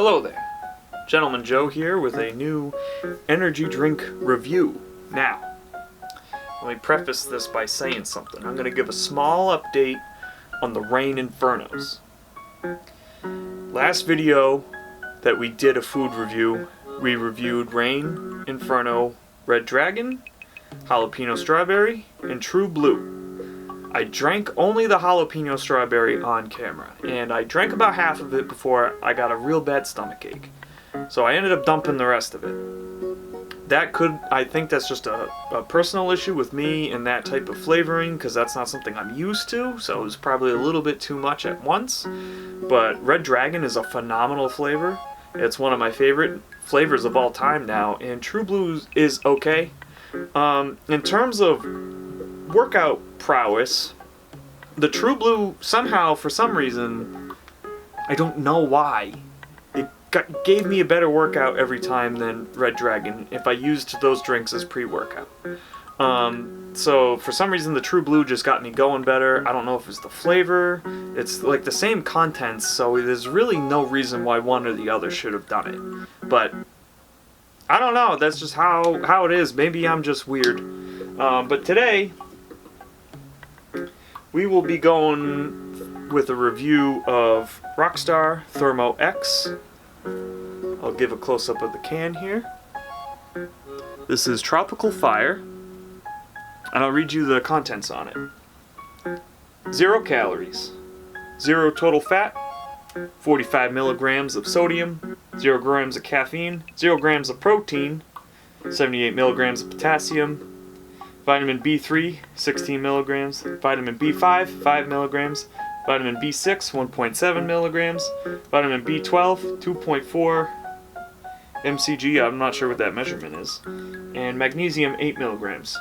Hello there, Gentleman Joe here with a new energy drink review. Now, let me preface this by saying something. I'm going to give a small update on the Reign Infernos. Last video that we did a food review, we reviewed Reign Inferno Red Dragon, Jalapeno Strawberry, and True Blue. I drank only the jalapeno strawberry on camera, and I drank about half of it before I got a real bad stomach ache. So I ended up dumping the rest of it. I think that's just a personal issue with me and that type of flavoring, because that's not something I'm used to, so it was probably a little bit too much at once. But Red Dragon is a phenomenal flavor. It's one of my favorite flavors of all time now, and True Blue is okay. In terms of workout prowess, the True Blue somehow, for some reason, I don't know why, gave me a better workout every time than Red Dragon if I used those drinks as pre-workout. So for some reason the True Blue just got me going better. I don't know if it's the flavor. It's like the same contents, so there's really no reason why one or the other should have done it. But I don't know, that's just how it is. Maybe I'm just weird. But today we will be going with a review of Rockstar Thermo X. I'll give a close-up of the can here. This is Tropical Fire, and I'll read you the contents on it. 0 calories, 0 total fat, 45 milligrams of sodium, 0 grams of caffeine, 0 grams of protein, 78 milligrams of potassium, vitamin B3, 16 milligrams, vitamin B5, 5 milligrams, vitamin B6, 1.7 milligrams, vitamin B12, 2.4 mcg, I'm not sure what that measurement is, and magnesium, 8 milligrams.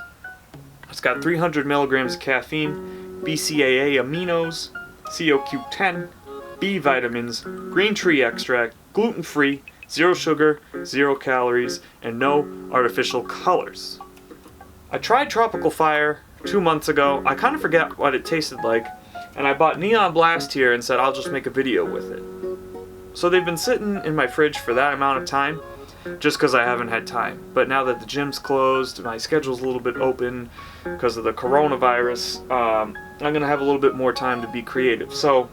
It's got 300 milligrams of caffeine, BCAA aminos, CoQ10, B vitamins, green tea extract, gluten-free, 0 sugar, 0 calories, and no artificial colors. I tried Tropical Fire 2 months ago. I kind of forget what it tasted like, and I bought Neon Blast here and said I'll just make a video with it. So they've been sitting in my fridge for that amount of time, just because I haven't had time. But now that the gym's closed, my schedule's a little bit open because of the coronavirus, I'm going to have a little bit more time to be creative. So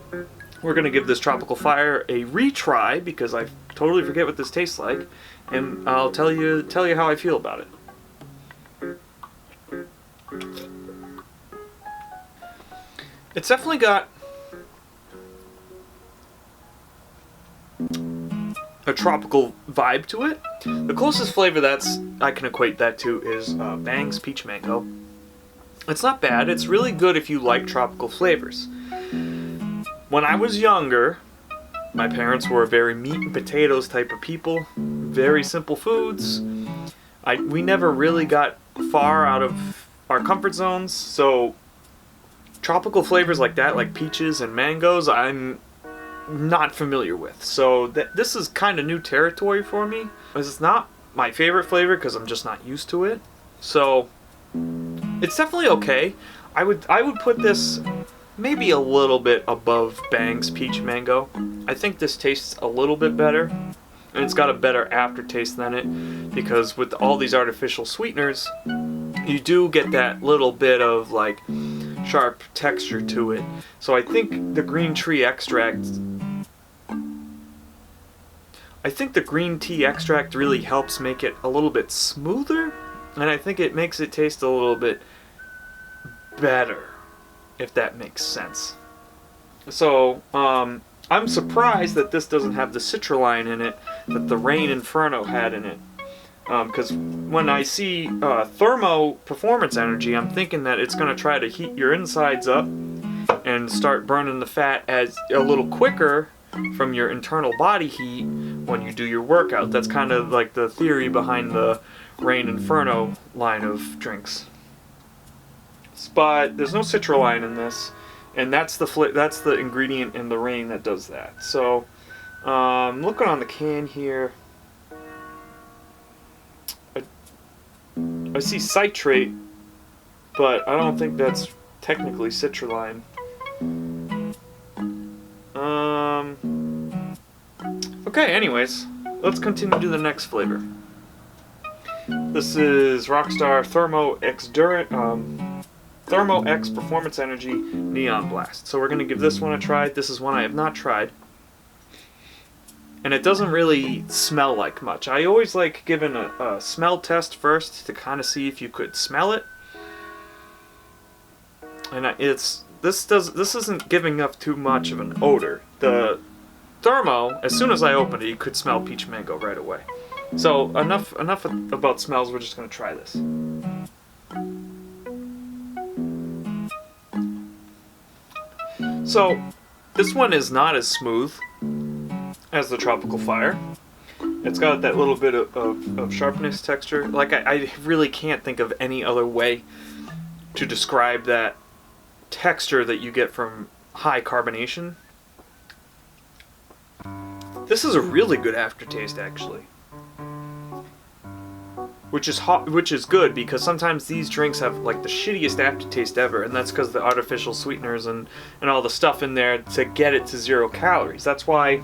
we're going to give this Tropical Fire a retry, because I totally forget what this tastes like, and I'll tell you how I feel about it. It's definitely got a tropical vibe to it. The closest flavor I can equate that to is Bang's Peach Mango. It's not bad. It's really good if you like tropical flavors. When I was younger, my parents were very meat and potatoes type of people. Very simple foods. We never really got far out of our comfort zones, so tropical flavors like that, like peaches and mangoes, I'm not familiar with. So this is kind of new territory for me. It's not my favorite flavor because I'm just not used to it. So it's definitely okay. I would put this maybe a little bit above Bang's Peach Mango. I think this tastes a little bit better, and it's got a better aftertaste than it, because with all these artificial sweeteners, you do get that little bit of like sharp texture to it. So I think the green tea extract really helps make it a little bit smoother, and I think it makes it taste a little bit better, if that makes sense. So I'm surprised that this doesn't have the citrulline in it that the Reign Inferno had in it. Because when I see Thermo Performance Energy, I'm thinking that it's going to try to heat your insides up and start burning the fat as a little quicker from your internal body heat when you do your workout. That's kind of like the theory behind the Reign Inferno line of drinks. But there's no citrulline in this, and that's the ingredient in the Reign that does that. So looking on the can here, I see citrate, but I don't think that's technically citrulline. Okay, anyways, let's continue to the next flavor. This is Rockstar Thermo X Performance Energy Neon Blast. So we're going to give this one a try. This is one I have not tried. And it doesn't really smell like much. I always like giving a smell test first to kind of see if you could smell it. And this isn't giving up too much of an odor. The Thermo, as soon as I opened it, you could smell peach mango right away. So enough about smells. We're just going to try this. So this one is not as smooth as the Tropical Fire. It's got that little bit of sharpness texture. Like I really can't think of any other way to describe that texture that you get from high carbonation. This is a really good aftertaste, actually. Which is good, because sometimes these drinks have like the shittiest aftertaste ever, and that's because the artificial sweeteners and all the stuff in there to get it to 0 calories. That's why,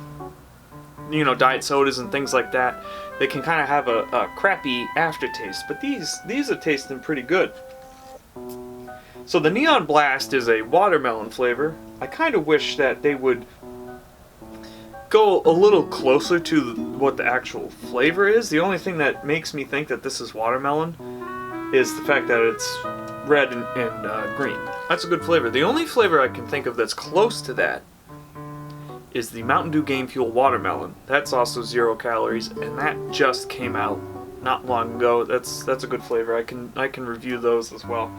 you know, diet sodas and things like that, they can kind of have a crappy aftertaste, but these are tasting pretty good. So the Neon Blast is a watermelon flavor. I kind of wish that they would go a little closer to what the actual flavor is. The only thing that makes me think that this is watermelon is the fact that it's red and green. That's a good flavor. The only flavor I can think of that's close to that is the Mountain Dew Game Fuel Watermelon. That's also 0 calories, and that just came out not long ago. That's a good flavor. I can review those as well.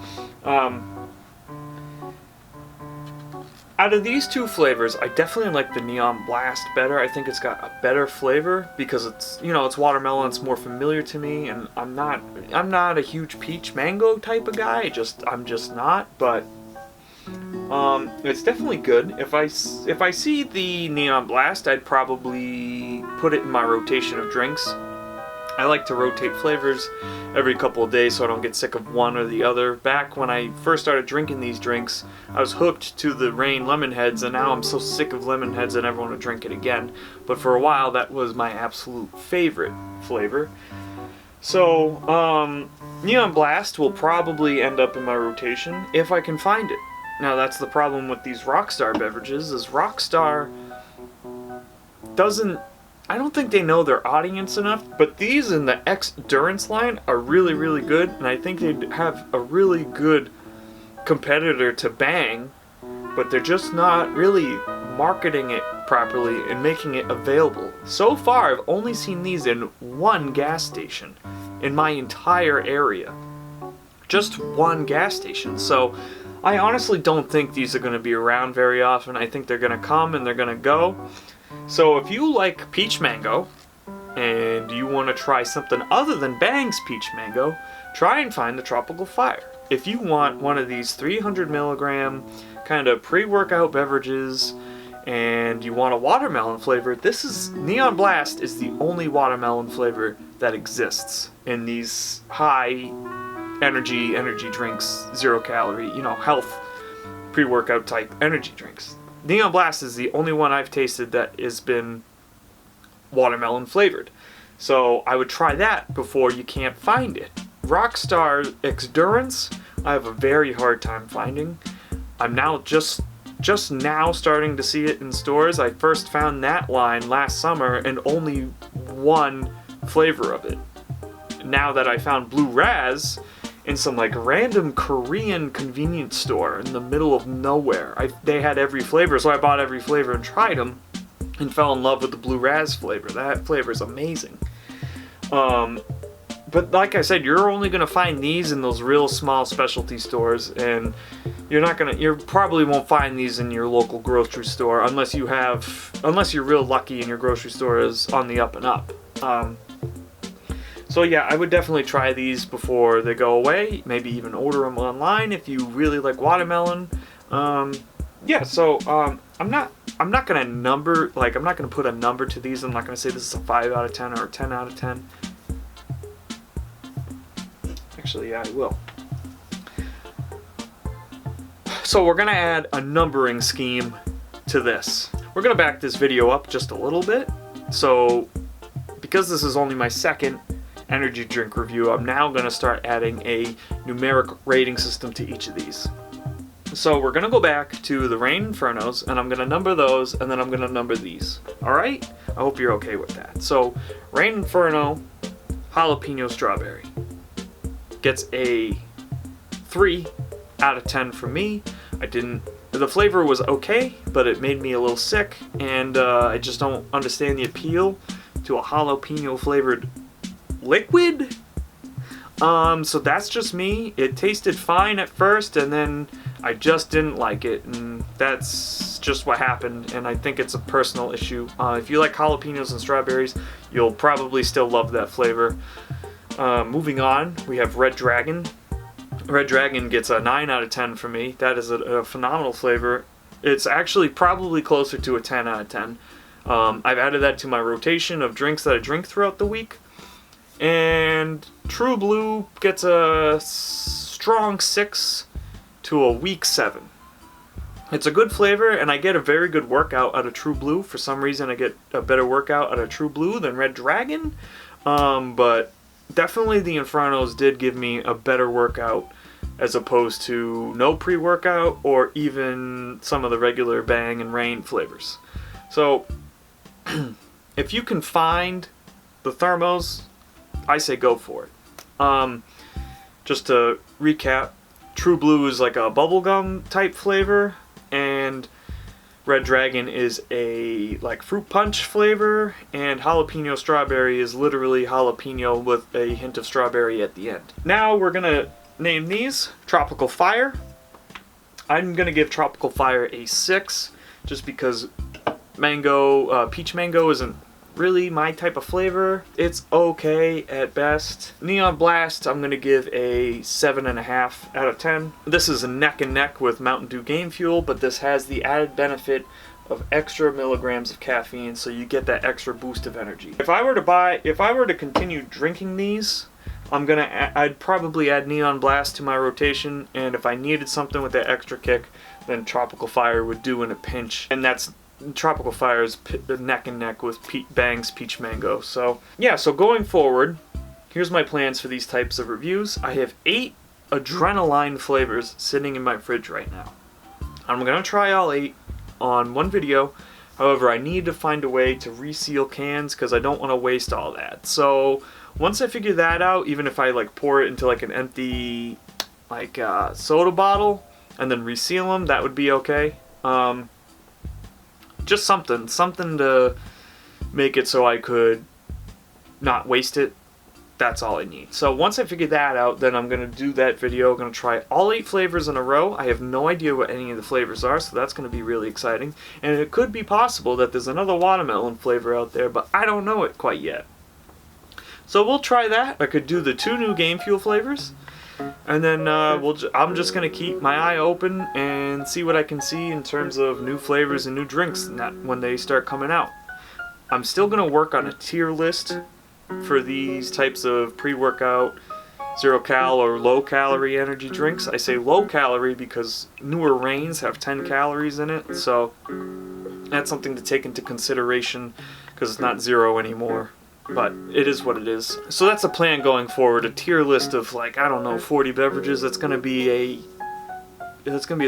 Out of these two flavors, I definitely like the Neon Blast better. I think it's got a better flavor because it's, you know, it's watermelon. It's more familiar to me, and I'm not a huge peach mango type of guy. I'm just not. But it's definitely good. If I see the Neon Blast, I'd probably put it in my rotation of drinks. I like to rotate flavors every couple of days so I don't get sick of one or the other. Back when I first started drinking these drinks, I was hooked to the Rain Lemon Heads, and now I'm so sick of lemon heads I never want to drink it again. But for a while, that was my absolute favorite flavor. So, Neon Blast will probably end up in my rotation if I can find it. Now, that's the problem with these Rockstar beverages, is Rockstar doesn't... I don't think they know their audience enough, but these in the X-Durance line are really, really good, and I think they'd have a really good competitor to Bang, but they're just not really marketing it properly and making it available. So far, I've only seen these in one gas station in my entire area. Just one gas station, so I honestly don't think these are going to be around very often. I think they're going to come and they're going to go. So if you like peach mango and you want to try something other than Bang's peach mango, try and find the Tropical Fire. If you want one of these 300 milligram kind of pre-workout beverages and you want a watermelon flavor, Neon Blast is the only watermelon flavor that exists in these high energy drinks, 0 calorie, you know, health pre-workout type energy drinks. Neon Blast is the only one I've tasted that has been watermelon flavored. So I would try that before you can't find it. Rockstar X-Durance, I have a very hard time finding. I'm now just now starting to see it in stores. I first found that line last summer and only one flavor of it. Now that I found Blue Raz in some like random Korean convenience store in the middle of nowhere. They had every flavor, so I bought every flavor and tried them and fell in love with the Blue Raz flavor. That flavor is amazing. But like I said, you're only going to find these in those real small specialty stores, and you probably won't find these in your local grocery store unless you're real lucky and your grocery store is on the up and up. So yeah, I would definitely try these before they go away. Maybe even order them online if you really like watermelon. Yeah, so I'm not gonna put a number to these. I'm not gonna say this is a 5 out of 10 or a 10 out of 10. Actually, yeah, I will. So we're gonna add a numbering scheme to this. We're gonna back this video up just a little bit So because this is only my second energy drink review, I'm now going to start adding a numeric rating system to each of these. So we're going to go back to the Rain Infernos, and I'm going to number those, and then I'm going to number these. Alright? I hope you're okay with that. So, Rain Inferno Jalapeno Strawberry gets a 3 out of 10 from me. The flavor was okay, but it made me a little sick, and I just don't understand the appeal to a jalapeno flavored liquid. So that's just me. It tasted fine at first, and then I just didn't like it, and that's just what happened, and I think it's a personal issue. If you like jalapenos and strawberries, you'll probably still love that flavor. Moving on, we have Red Dragon. Red Dragon gets a 9 out of 10 for me. That is a phenomenal flavor. It's actually probably closer to a 10 out of 10. I've added that to my rotation of drinks that I drink throughout the week. And True Blue gets a strong 6 to a weak 7. It's a good flavor, and I get a very good workout out of True Blue. For some reason, I get a better workout out of True Blue than Red Dragon. But definitely the Infernos did give me a better workout as opposed to no pre-workout or even some of the regular Bang and Rain flavors. So, if you can find the Thermos, I say go for it. Just to recap, True Blue is like a bubblegum type flavor, and Red Dragon is a like fruit punch flavor, and jalapeno strawberry is literally jalapeno with a hint of strawberry at the end. Now we're gonna name these Tropical Fire. I'm gonna give Tropical Fire a 6 just because peach mango isn't really my type of flavor. It's okay at best. Neon Blast, I'm gonna give a 7.5 out of 10. This is a neck and neck with Mountain Dew Game Fuel, but this has the added benefit of extra milligrams of caffeine, so you get that extra boost of energy. If I were to continue drinking these, I'd probably add Neon Blast to my rotation, and if I needed something with that extra kick, then Tropical Fire would do in a pinch, and Tropical Fire is neck and neck with Bang's Peach Mango. So yeah, so going forward, here's my plans for these types of reviews. I have 8 adrenaline flavors sitting in my fridge right now. I'm gonna try all 8 on one video. However, I need to find a way to reseal cans because I don't want to waste all that. So once I figure that out, even if I like pour it into like an empty soda bottle and then reseal them, that would be okay. Just something to make it so I could not waste it. That's all I need. So once I figure that out, then I'm going to do that video. I'm going to try all 8 flavors in a row. I have no idea what any of the flavors are, so that's going to be really exciting. And it could be possible that there's another watermelon flavor out there, but I don't know it quite yet. So we'll try that. I could do the 2 new Game Fuel flavors. And then I'm just going to keep my eye open and see what I can see in terms of new flavors and new drinks when they start coming out. I'm still going to work on a tier list for these types of pre-workout, 0-cal or low-calorie energy drinks. I say low-calorie because newer Reigns have 10 calories in it, so that's something to take into consideration because it's not 0 anymore. But it is what it is. So that's the plan going forward, a tier list of 40 beverages. That's gonna be a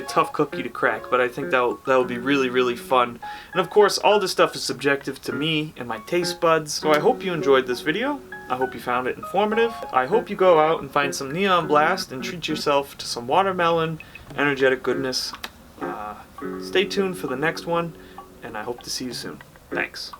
tough cookie to crack, but I think that'll be really, really fun. And of course, all this stuff is subjective to me and my taste buds. So I hope you enjoyed this video. I hope you found it informative. I hope you go out and find some Neon Blast and treat yourself to some watermelon energetic goodness. Stay tuned for the next one, and I hope to see you soon. Thanks.